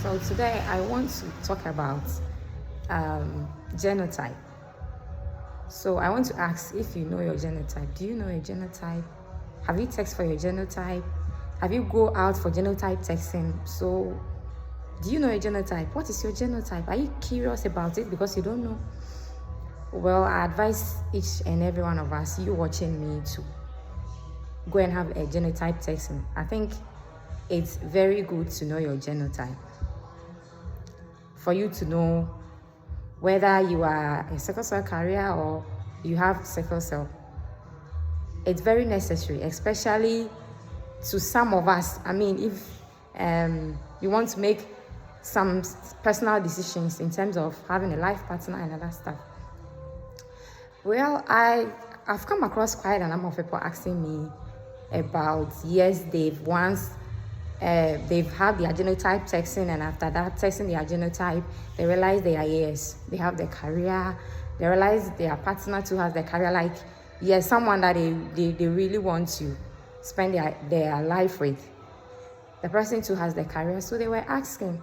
So today I want to talk about genotype. So I want to ask if you know your genotype. Do you know your genotype? Have you texted for your genotype? Have you go out for genotype texting? So do you know your genotype? What is your genotype? Are you curious about it because you don't know? Well, I advise each and every one of us, you watching me, to go and have a genotype testing. I think it's very good to know your genotype for you to know whether you are a sickle cell carrier or you have sickle cell. It's very necessary, especially to some of us. I mean, if you want to make some personal decisions in terms of having a life partner and other stuff. Well, I've come across quite a number of people asking me about, yes, they've had their genotype texting, and after that texting their genotype, they realize they are yes, they have their career, they realize their partner too has their career, like yes, someone that they really want to spend their life with. The person too has their career, so they were asking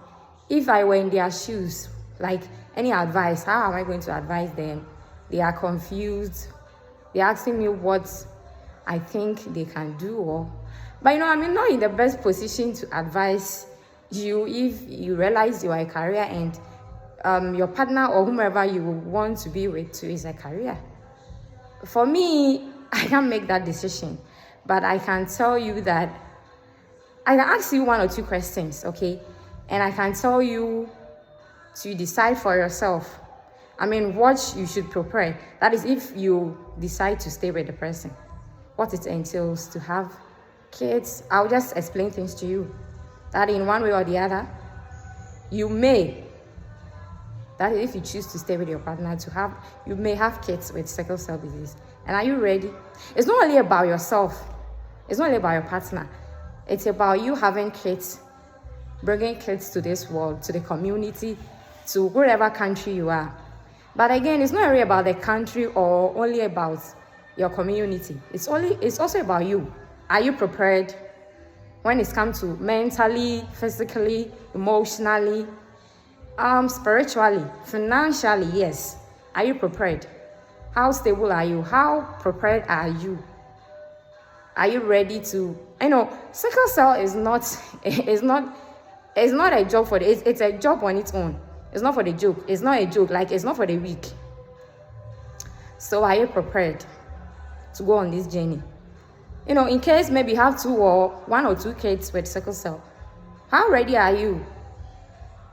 if I were in their shoes, like any advice, how am I going to advise them? They are confused. They're asking me what I think they can do, but I'm not in the best position to advise you if you realize you are a career and your partner or whomever you want to be with too is a career. For me, I can't make that decision, but I can tell you that I can ask you one or two questions, okay? And I can tell you to decide for yourself. I mean, what you should prepare. That is, if you decide to stay with the person, what it entails to have kids. I'll just explain things to you. That in one way or the other, you may. That is, if you choose to stay with your partner, you may have kids with sickle cell disease. And are you ready? It's not only about yourself. It's not only about your partner. It's about you having kids, bringing kids to this world, to the community, to wherever country you are. But again, it's not really about the country or only about your community. It's also about you. Are you prepared when it comes to mentally, physically, emotionally, spiritually, financially? Yes. Are you prepared? How stable are you? How prepared are you? Are you ready to? Sickle cell is not a job for it's a job on its own. It's not for the joke. It's not a joke. Like, it's not for the weak. So are you prepared to go on this journey? In case maybe you have one or two kids with sickle cell, how ready are you?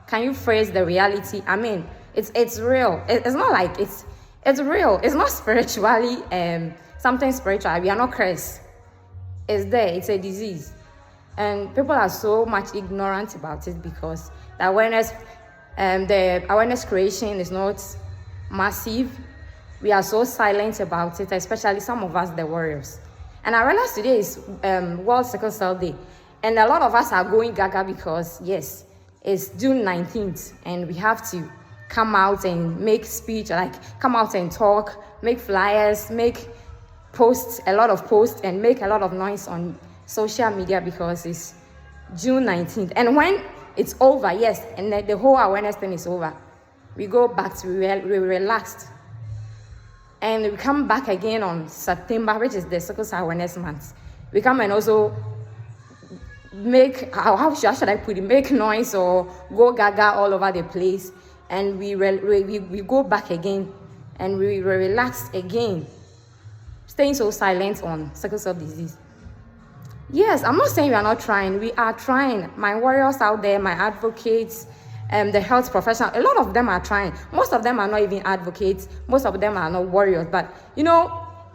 Can you face the reality? I mean, it's real. It's not like it's real. It's not spiritually something spiritual. We are not cursed. It's there. It's a disease, and people are so much ignorant about it because the awareness creation is not massive. We are so silent about it, especially some of us, the warriors. And I realize today is World Sickle Cell Day, and a lot of us are going gaga because yes, it's June 19th, and we have to come out and make speech, like come out and talk, make flyers, make a lot of posts, and make a lot of noise on social media because it's June 19th. And when it's over, yes, and the whole awareness thing is over, we go back to we relaxed. And we come back again on September, which is the Sickle Cell Awareness Month. We come and also make, how should I put it, make noise or go gaga all over the place. And we go back again and we relax again, staying so silent on sickle cell disease. Yes, I'm not saying we are not trying. We are trying. My warriors out there, my advocates, the health professionals, a lot of them are trying. Most of them are not even advocates. Most of them are not warriors. But,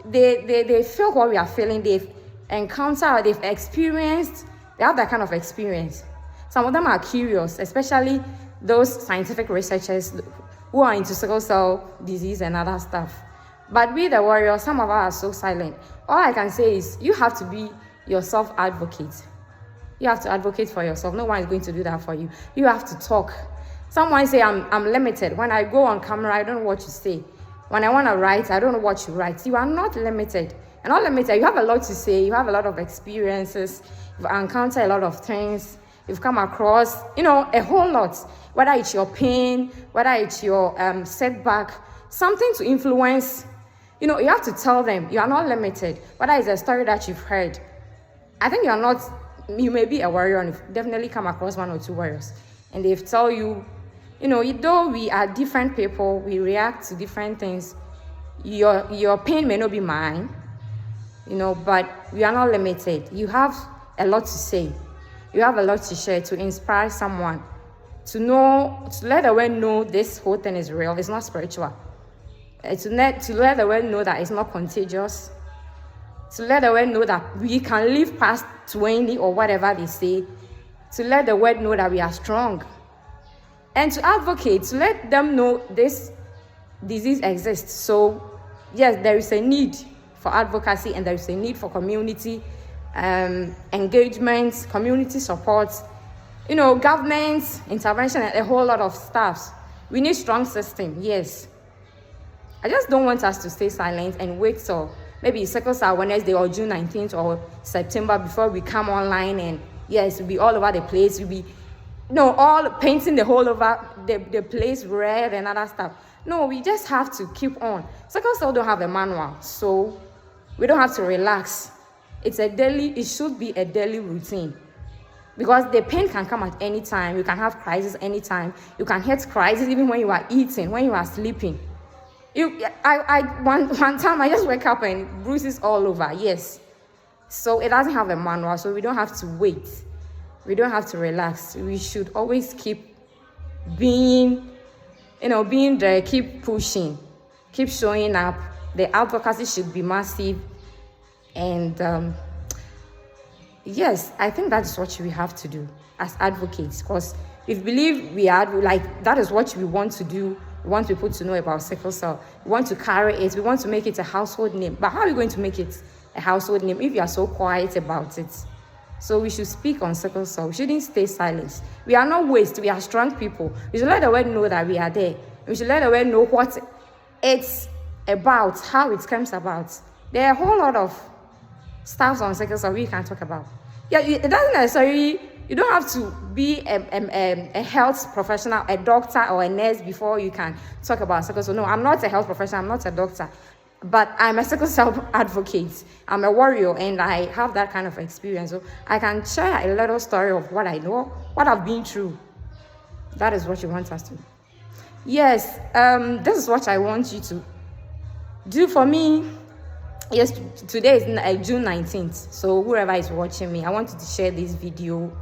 they feel what we are feeling. They've encountered, they've experienced. They have that kind of experience. Some of them are curious, especially those scientific researchers who are into sickle cell disease and other stuff. But we, the warriors, some of us are so silent. All I can say is you have to be your self-advocate. You have to advocate for yourself. No one is going to do that for you. You have to talk. Someone say, I'm limited. When I go on camera, I don't know what you say. When I want to write, I don't know what you write. You are not limited. You're not limited. You have a lot to say. You have a lot of experiences. You've encountered a lot of things. you've come across, a whole lot, whether it's your pain, whether it's your setback, something to influence. You have to tell them you are not limited, whether it's a story that you've heard. I think you may be a warrior, and you've definitely come across one or two warriors, and they've tell you, though we are different people, we react to different things. Your pain may not be mine, but we are not limited. You have a lot to say. You have a lot to share, to inspire someone, to let the world know this whole thing is real. It's not spiritual. To let the world know that it's not contagious. To let the world know that we can live past 20 or whatever they say. To let the world know that we are strong. And to advocate, to let them know this disease exists. So, yes, there is a need for advocacy, and there is a need for community engagement, community support, government intervention, and a whole lot of stuff. We need strong system, yes. I just don't want us to stay silent and wait till maybe Sickle Cell Wednesday or June 19th or September before we come online, and yes, we'll be all over the place. We'll be all painting the whole over the place red and other stuff. No, we just have to keep on. Sickle Cell don't have a manual, so we don't have to relax. It should be a daily routine, because the pain can come at any time. You can have crisis anytime. You can hit crisis even when you are eating, when you are sleeping. One time I just wake up and bruises all over. Yes, so it doesn't have a manual, so we don't have to wait. We don't have to relax. We should always keep being there, keep pushing, keep showing up. The advocacy should be massive. And yes, I think that's what we have to do as advocates, because if we believe that is what we want to do. We want people to know about sickle cell. We want to carry it. We want to make it a household name. But how are we going to make it a household name if you are so quiet about it? So we should speak on sickle cell. We shouldn't stay silent. We are not waste. We are strong people. We should let the world know that we are there. We should let the world know what it's about, how it comes about. There are a whole lot of stuff on sickle cell we can talk about. Yeah, it doesn't necessarily. You don't have to be a health professional, a doctor or a nurse before you can talk about sickle cell. No, I'm not a health professional. I'm not a doctor. But I'm a sickle cell advocate. I'm a warrior, and I have that kind of experience. So I can share a little story of what I know, what I've been through. That is what you want us to. Yes, this is what I want you to do for me. Yes, today is June 19th. So whoever is watching me, I want you to share this video.